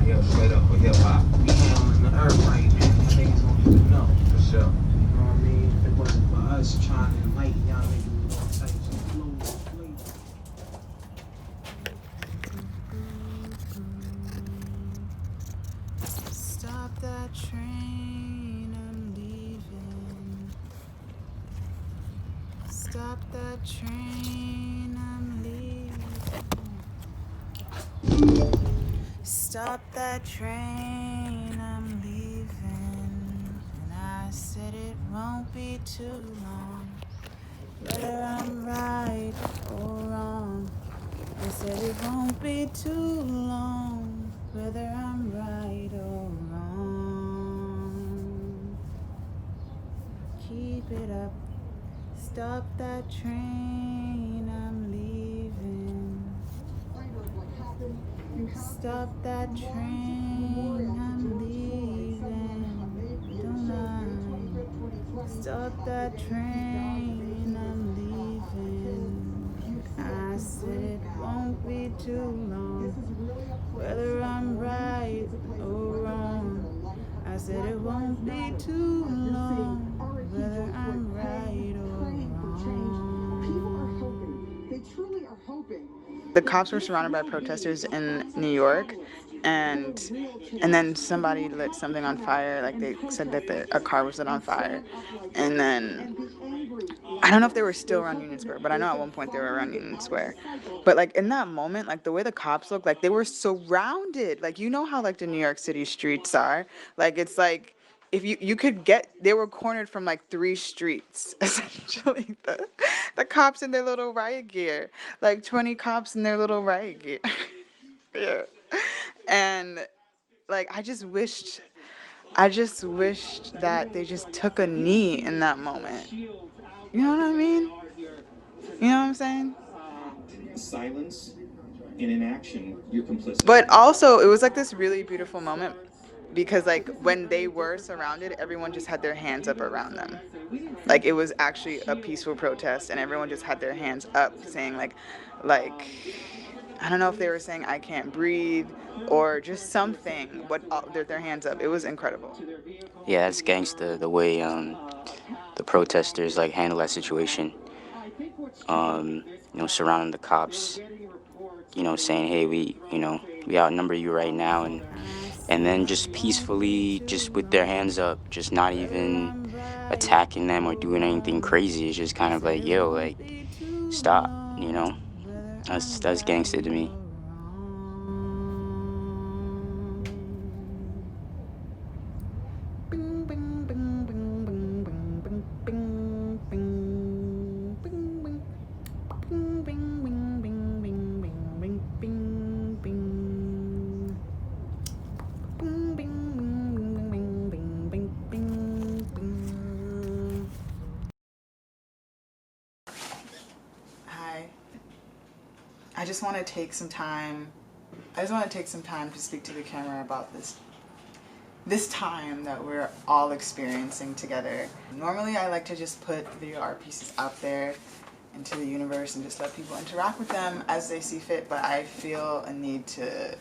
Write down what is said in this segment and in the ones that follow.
out here straight up for hip hop. We handling the earth right now. Niggas don't even know. For sure. You know what I mean? If it wasn't for us trying to enlighten y'all niggas with all types of flows and flavors. Stop that train, I'm leaving. Stop that train, I'm leaving. Stop that train, I'm leaving. And I said it won't be too long. Whether I'm right or wrong, I said it won't be too long. Whether I'm right or wrong, keep it up. Stop that train, I'm leaving. Stop that train, I'm leaving. Don't mind. Stop that train, I'm leaving. I said it won't be too long. Whether I'm right or wrong, I said it won't be too long. Whether I'm right or wrong. They truly are hoping. The cops were surrounded by protesters in New York, and then somebody lit something on fire. Like they said that a car was lit on fire, and then I don't know if they were still around Union Square, but I know at one point they were around Union Square. But like in that moment, like the way the cops looked, like they were surrounded. Like you know how like the New York City streets are. Like it's like if you could get, they were cornered from like 3 streets essentially. The cops in their little riot gear, like 20 cops in their little riot gear. Yeah, and like I just wished that they just took a knee in that moment. You know what I mean? You know what I'm saying? Silence and inaction, you're complicit. But also, it was like this really beautiful moment because, like, when they were surrounded, everyone just had their hands up around them. Like, it was actually a peaceful protest, and everyone just had their hands up, saying like, I don't know if they were saying "I can't breathe" or just something, but their hands up. It was incredible. Yeah, that's gangsta the way the protesters like handle that situation. Surrounding the cops, saying, "Hey, we outnumber you right now," and then just peacefully, just with their hands up, just not even attacking them or doing anything crazy. It's just kind of like, yo, like, stop, you know? That's gangster to me. Hi. I just want to take some time. To speak to the camera about this time that we're all experiencing together. Normally I like to just put video art pieces out there into the universe and just let people interact with them as they see fit, but I feel a need to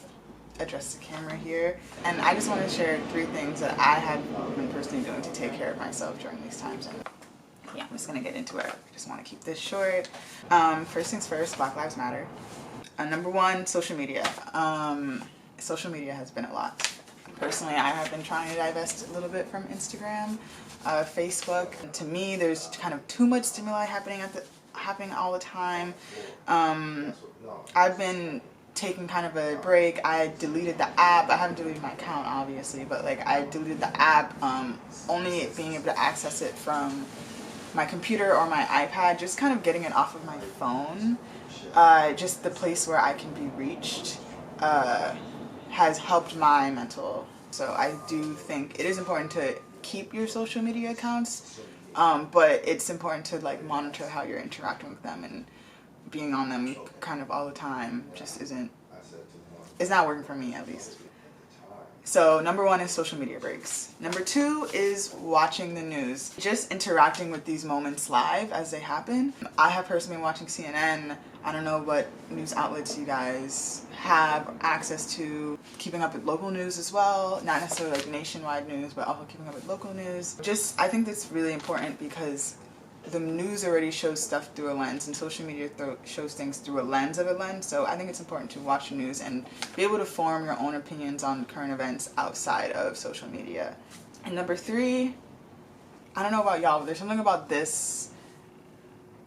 address the camera here. And I just want to share 3 things that I have been personally doing to take care of myself during these times. And yeah, I'm just gonna get into it. I just want to keep this short. First things first, Black Lives Matter. Number 1, social media. Social media has been a lot. Personally, I have been trying to divest a little bit from Instagram, Facebook. To me, there's kind of too much stimuli happening all the time. I've been taking kind of a break. I deleted the app. I haven't deleted my account, obviously, but like I deleted the app, only being able to access it from my computer or my iPad, just kind of getting it off of my phone. Just the place where I can be reached has helped my mental. So I do think it is important to keep your social media accounts, but it's important to like monitor how you're interacting with them, and being on them kind of all the time just it's not working for me, at least. So number 1 is social media breaks. Number 2 is watching the news, just interacting with these moments live as they happen. I have personally been watching CNN I don't know what news outlets you guys have access to, keeping up with local news as well, not necessarily like nationwide news, but also keeping up with local news. I think that's really important because the news already shows stuff through a lens, and social media shows things through a lens of a lens. So I think it's important to watch the news and be able to form your own opinions on current events outside of social media. And number 3, I don't know about y'all, but there's something about this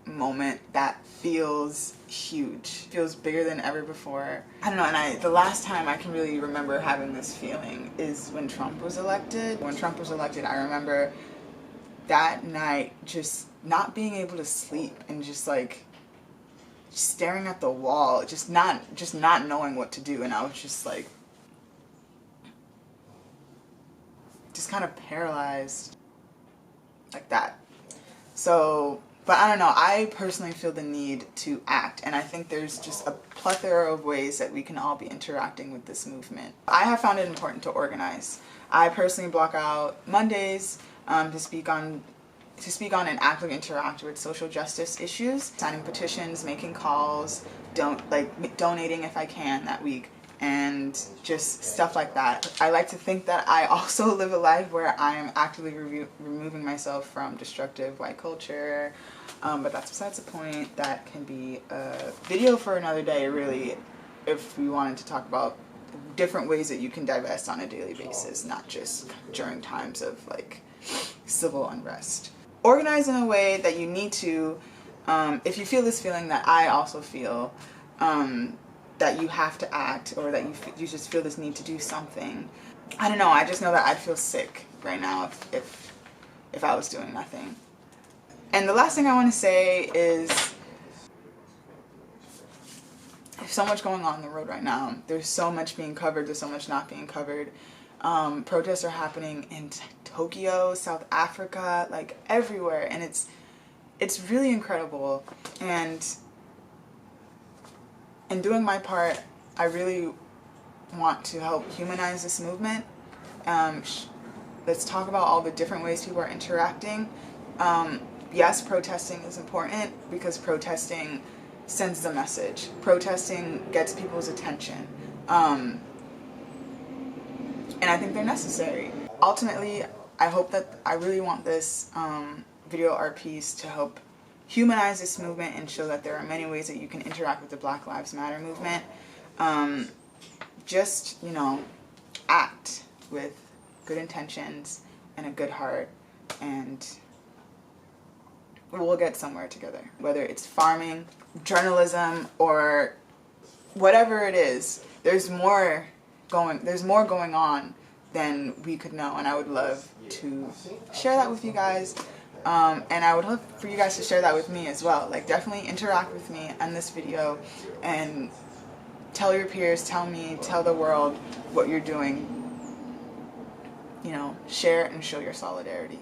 moment that feels huge, feels bigger than ever before. I don't know, and the last time I can really remember having this feeling is when Trump was elected. When Trump was elected, I remember that night just not being able to sleep and just like staring at the wall, just not knowing what to do, and I was just like just kind of paralyzed like that. So, but I don't know, I personally feel the need to act, and I think there's just a plethora of ways that we can all be interacting with this movement. I have found it important to organize. I personally block out Mondays to speak on and actively interact with social justice issues, signing petitions, making calls, donating if I can that week, and just stuff like that. I like to think that I also live a life where I am actively removing myself from destructive white culture, but that's besides the point. That can be a video for another day, really, if we wanted to talk about different ways that you can divest on a daily basis, not just during times of like civil unrest. Organize in a way that you need to, if you feel this feeling that I also feel, that you have to act, or that you just feel this need to do something. I don't know, I just know that I'd feel sick right now if I was doing nothing. And the last thing I want to say is, there's so much going on the road right now. There's so much being covered, there's so much not being covered. Protests are happening in Tokyo, South Africa, like everywhere, and it's really incredible. And in doing my part, I really want to help humanize this movement. Let's talk about all the different ways people are interacting. Yes, protesting is important because protesting sends the message. Protesting gets people's attention. And I think they're necessary. Ultimately, I really want this video art piece to help humanize this movement and show that there are many ways that you can interact with the Black Lives Matter movement. Just, act with good intentions and a good heart, and we'll get somewhere together. Whether it's farming, journalism, or whatever it is, there's more going on than we could know, and I would love to share that with you guys. And I would love for you guys to share that with me as well. Like, definitely interact with me on this video and tell your peers, tell me, tell the world what you're doing. Share and show your solidarity.